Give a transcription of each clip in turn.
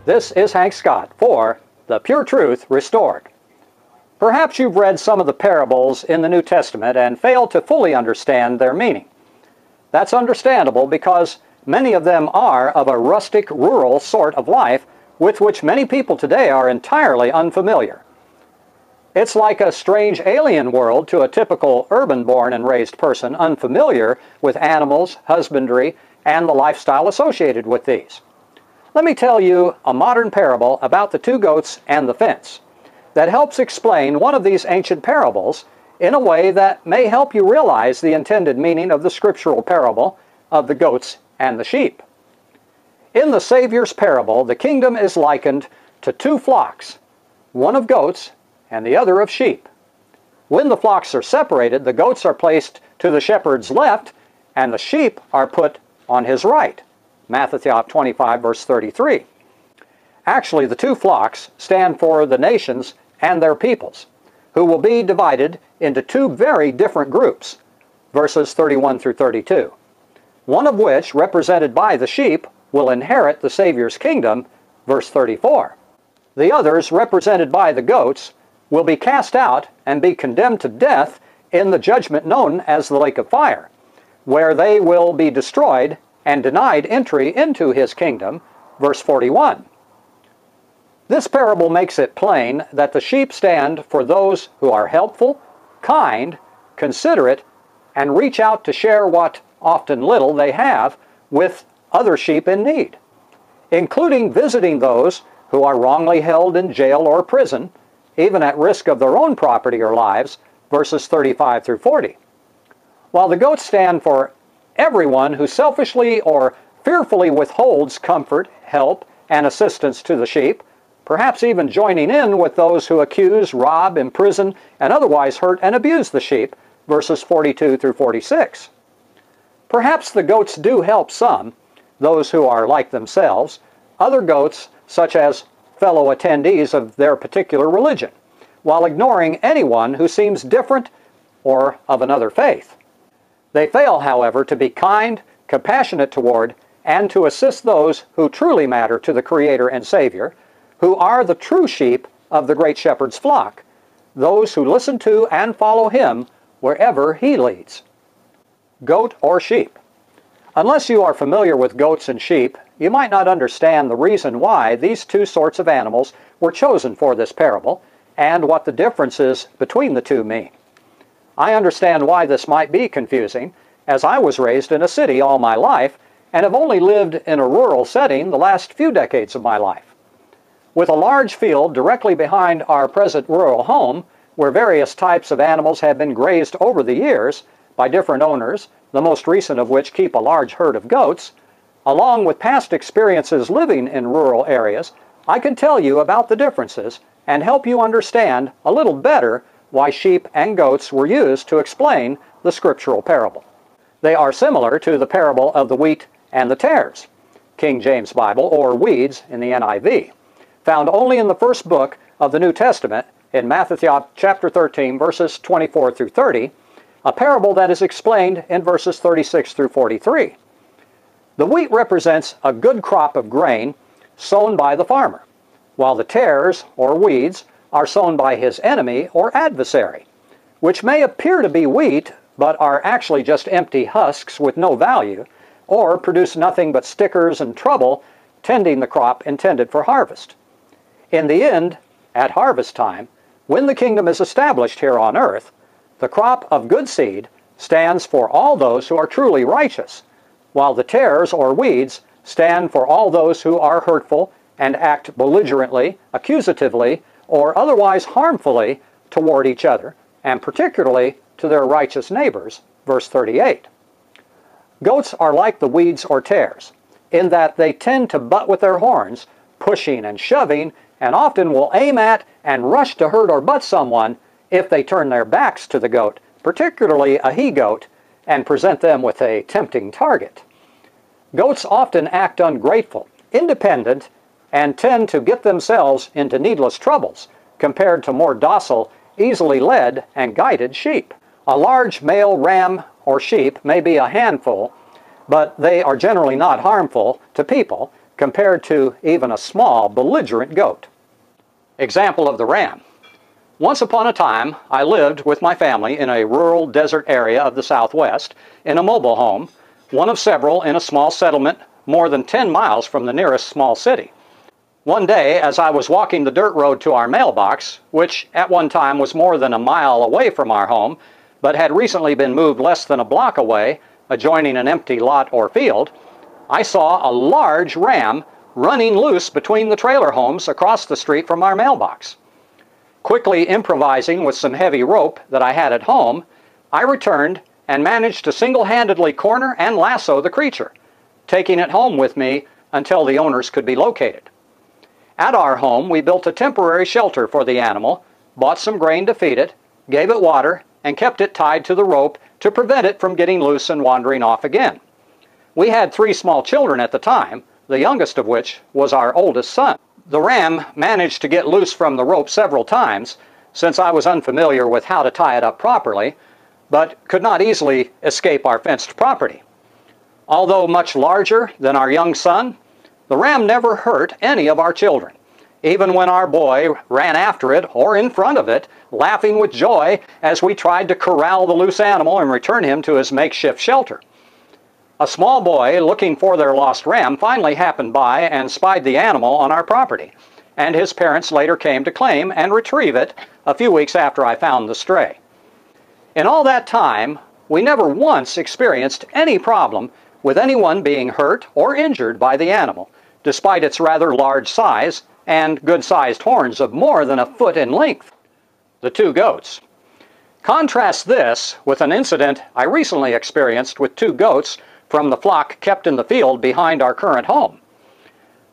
This is Hank Scott for The Pure Truth Restored. Perhaps you've read some of the parables in the New Testament and failed to fully understand their meaning. That's understandable because many of them are of a rustic, rural sort of life with which many people today are entirely unfamiliar. It's like a strange alien world to a typical urban-born and raised person unfamiliar with animals, husbandry, and the lifestyle associated with these. Let me tell you a modern parable about the two goats and the fence that helps explain one of these ancient parables in a way that may help you realize the intended meaning of the scriptural parable of the goats and the sheep. In the Savior's parable, the kingdom is likened to two flocks, one of goats and the other of sheep. When the flocks are separated, the goats are placed to the shepherd's left and the sheep are put on his right. Matthew 25, verse 33. Actually, the two flocks stand for the nations and their peoples, who will be divided into two very different groups, verses 31 through 32. One of which, represented by the sheep, will inherit the Savior's kingdom, verse 34. The others, represented by the goats, will be cast out and be condemned to death in the judgment known as the lake of fire, where they will be destroyed and denied entry into his kingdom, verse 41. This parable makes it plain that the sheep stand for those who are helpful, kind, considerate, and reach out to share what often little they have with other sheep in need, including visiting those who are wrongly held in jail or prison, even at risk of their own property or lives, verses 35 through 40. While the goats stand for everyone who selfishly or fearfully withholds comfort, help, and assistance to the sheep, perhaps even joining in with those who accuse, rob, imprison, and otherwise hurt and abuse the sheep, verses 42 through 46. Perhaps the goats do help some, those who are like themselves, other goats such as fellow attendees of their particular religion, while ignoring anyone who seems different or of another faith. They fail, however, to be kind, compassionate toward, and to assist those who truly matter to the Creator and Savior, who are the true sheep of the great shepherd's flock, those who listen to and follow him wherever he leads. Goat or sheep. Unless you are familiar with goats and sheep, you might not understand the reason why these two sorts of animals were chosen for this parable, and what the differences between the two mean. I understand why this might be confusing, as I was raised in a city all my life and have only lived in a rural setting the last few decades of my life. With a large field directly behind our present rural home, where various types of animals have been grazed over the years by different owners, the most recent of which keep a large herd of goats, along with past experiences living in rural areas, I can tell you about the differences and help you understand a little better why sheep and goats were used to explain the scriptural parable. They are similar to the parable of the wheat and the tares, King James Bible, or weeds in the NIV, found only in the first book of the New Testament in Matthew chapter 13, verses 24 through 30, a parable that is explained in verses 36 through 43. The wheat represents a good crop of grain sown by the farmer, while the tares, or weeds, are sown by his enemy or adversary, which may appear to be wheat, but are actually just empty husks with no value, or produce nothing but stickers and trouble tending the crop intended for harvest. In the end, at harvest time, when the kingdom is established here on earth, the crop of good seed stands for all those who are truly righteous, while the tares or weeds stand for all those who are hurtful and act belligerently, accusatively, or otherwise harmfully toward each other, and particularly to their righteous neighbors, verse 38. Goats are like the weeds or tares, in that they tend to butt with their horns, pushing and shoving, and often will aim at and rush to hurt or butt someone if they turn their backs to the goat, particularly a he-goat, and present them with a tempting target. Goats often act ungrateful, independent, and tend to get themselves into needless troubles compared to more docile, easily led and guided sheep. A large male ram or sheep may be a handful, but they are generally not harmful to people compared to even a small, belligerent goat. Example of the ram. Once upon a time, I lived with my family in a rural desert area of the Southwest in a mobile home, one of several in a small settlement more than 10 miles from the nearest small city. One day, as I was walking the dirt road to our mailbox, which at one time was more than a mile away from our home, but had recently been moved less than a block away, adjoining an empty lot or field, I saw a large ram running loose between the trailer homes across the street from our mailbox. Quickly improvising with some heavy rope that I had at home, I returned and managed to single-handedly corner and lasso the creature, taking it home with me until the owners could be located. At our home, we built a temporary shelter for the animal, bought some grain to feed it, gave it water, and kept it tied to the rope to prevent it from getting loose and wandering off again. We had 3 small children at the time, the youngest of which was our oldest son. The ram managed to get loose from the rope several times, since I was unfamiliar with how to tie it up properly, but could not easily escape our fenced property. Although much larger than our young son, the ram never hurt any of our children, even when our boy ran after it or in front of it, laughing with joy as we tried to corral the loose animal and return him to his makeshift shelter. A small boy looking for their lost ram finally happened by and spied the animal on our property, and his parents later came to claim and retrieve it a few weeks after I found the stray. In all that time, we never once experienced any problem with anyone being hurt or injured by the animal, despite its rather large size and good-sized horns of more than a foot in length. The 2 goats. Contrast this with an incident I recently experienced with 2 goats from the flock kept in the field behind our current home.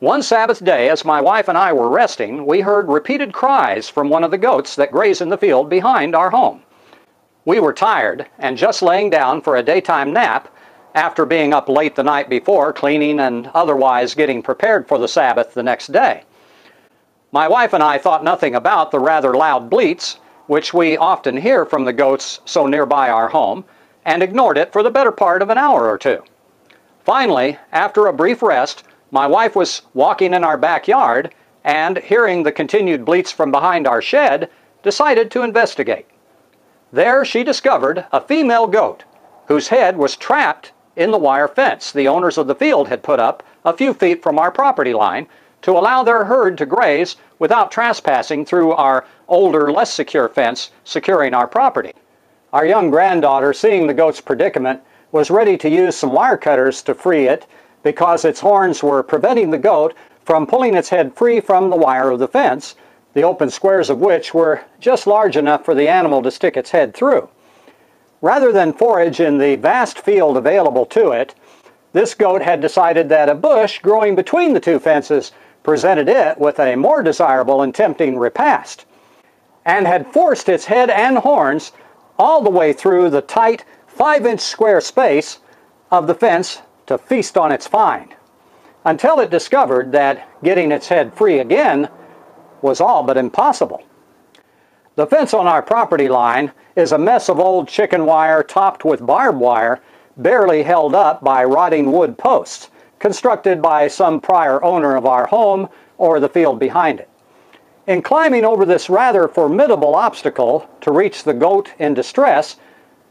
One Sabbath day, as my wife and I were resting, we heard repeated cries from one of the goats that graze in the field behind our home. We were tired and just laying down for a daytime nap after being up late the night before, cleaning and otherwise getting prepared for the Sabbath the next day. My wife and I thought nothing about the rather loud bleats, which we often hear from the goats so nearby our home, and ignored it for the better part of an hour or 2. Finally, after a brief rest, my wife was walking in our backyard and, hearing the continued bleats from behind our shed, decided to investigate. There she discovered a female goat whose head was trapped in the wire fence the owners of the field had put up a few feet from our property line to allow their herd to graze without trespassing through our older, less secure fence securing our property. Our young granddaughter, seeing the goat's predicament, was ready to use some wire cutters to free it because its horns were preventing the goat from pulling its head free from the wire of the fence, the open squares of which were just large enough for the animal to stick its head through. Rather than forage in the vast field available to it, this goat had decided that a bush growing between the 2 fences presented it with a more desirable and tempting repast, and had forced its head and horns all the way through the tight 5-inch square space of the fence to feast on its find, until it discovered that getting its head free again was all but impossible. The fence on our property line is a mess of old chicken wire topped with barbed wire, barely held up by rotting wood posts, constructed by some prior owner of our home or the field behind it. In climbing over this rather formidable obstacle to reach the goat in distress,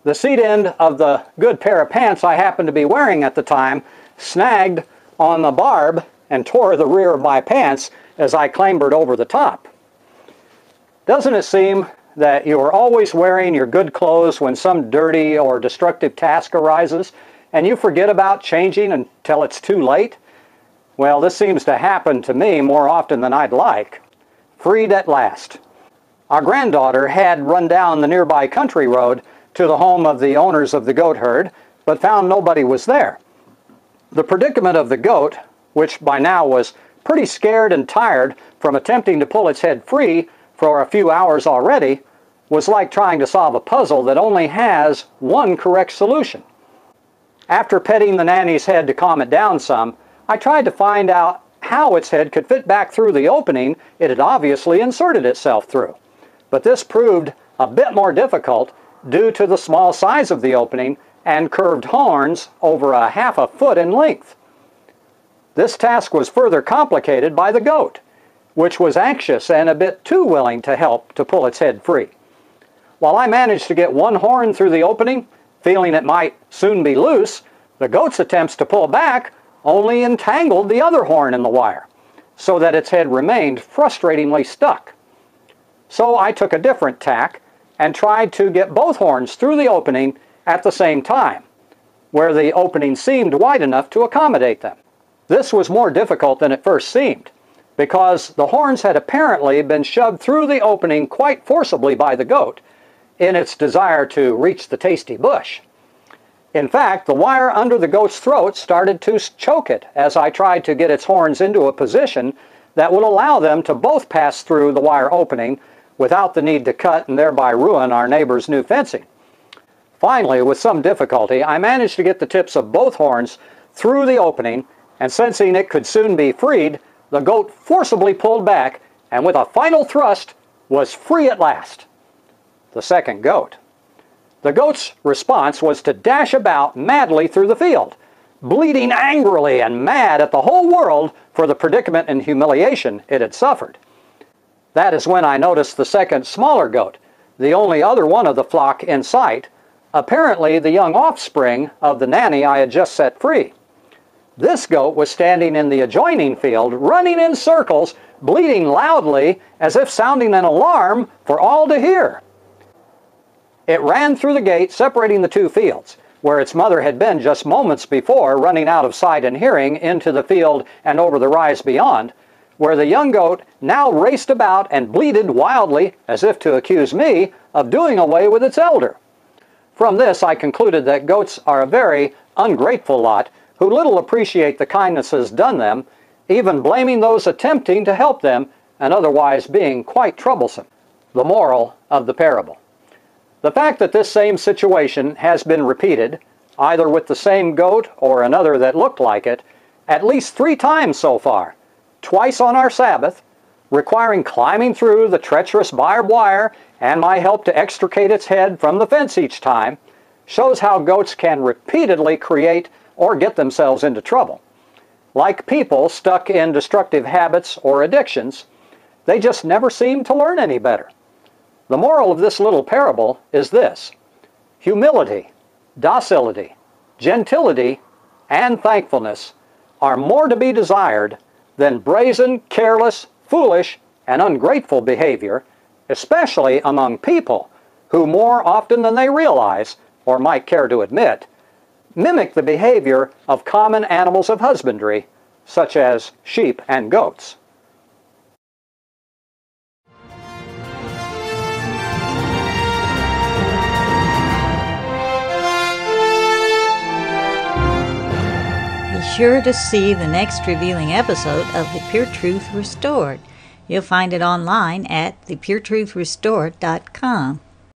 the seat end of the good pair of pants I happened to be wearing at the time snagged on the barb and tore the rear of my pants as I clambered over the top. Doesn't it seem that you are always wearing your good clothes when some dirty or destructive task arises and you forget about changing until it's too late? Well, this seems to happen to me more often than I'd like. Freed at last. Our granddaughter had run down the nearby country road to the home of the owners of the goat herd, but found nobody was there. The predicament of the goat, which by now was pretty scared and tired from attempting to pull its head free for a few hours already, was like trying to solve a puzzle that only has one correct solution. After petting the nanny's head to calm it down some, I tried to find out how its head could fit back through the opening it had obviously inserted itself through. But this proved a bit more difficult due to the small size of the opening and curved horns over a half a foot in length. This task was further complicated by the goat, which was anxious and a bit too willing to help to pull its head free. While I managed to get one horn through the opening, feeling it might soon be loose, the goat's attempts to pull back only entangled the other horn in the wire, so that its head remained frustratingly stuck. So I took a different tack and tried to get both horns through the opening at the same time, where the opening seemed wide enough to accommodate them. This was more difficult than it first seemed, because the horns had apparently been shoved through the opening quite forcibly by the goat in its desire to reach the tasty bush. In fact, the wire under the goat's throat started to choke it as I tried to get its horns into a position that would allow them to both pass through the wire opening without the need to cut and thereby ruin our neighbor's new fencing. Finally, with some difficulty, I managed to get the tips of both horns through the opening, and sensing it could soon be freed, the goat forcibly pulled back and with a final thrust was free at last. The second goat. The goat's response was to dash about madly through the field, bleating angrily and mad at the whole world for the predicament and humiliation it had suffered. That is when I noticed the second smaller goat, the only other one of the flock in sight, apparently the young offspring of the nanny I had just set free. This goat was standing in the adjoining field, running in circles, bleating loudly as if sounding an alarm for all to hear. It ran through the gate separating the two fields, where its mother had been just moments before, running out of sight and hearing into the field and over the rise beyond, where the young goat now raced about and bleated wildly as if to accuse me of doing away with its elder. From this I concluded that goats are a very ungrateful lot who little appreciate the kindnesses done them, even blaming those attempting to help them and otherwise being quite troublesome. The moral of the parable. The fact that this same situation has been repeated, either with the same goat or another that looked like it, at least 3 times so far, twice on our Sabbath, requiring climbing through the treacherous barbed wire and my help to extricate its head from the fence each time, shows how goats can repeatedly create or get themselves into trouble. Like people stuck in destructive habits or addictions, they just never seem to learn any better. The moral of this little parable is this: humility, docility, gentility, and thankfulness are more to be desired than brazen, careless, foolish, and ungrateful behavior, especially among people who more often than they realize, or might care to admit, mimic the behavior of common animals of husbandry, such as sheep and goats. Be sure to see the next revealing episode of The Pure Truth Restored. You'll find it online at thepuretruthrestored.com.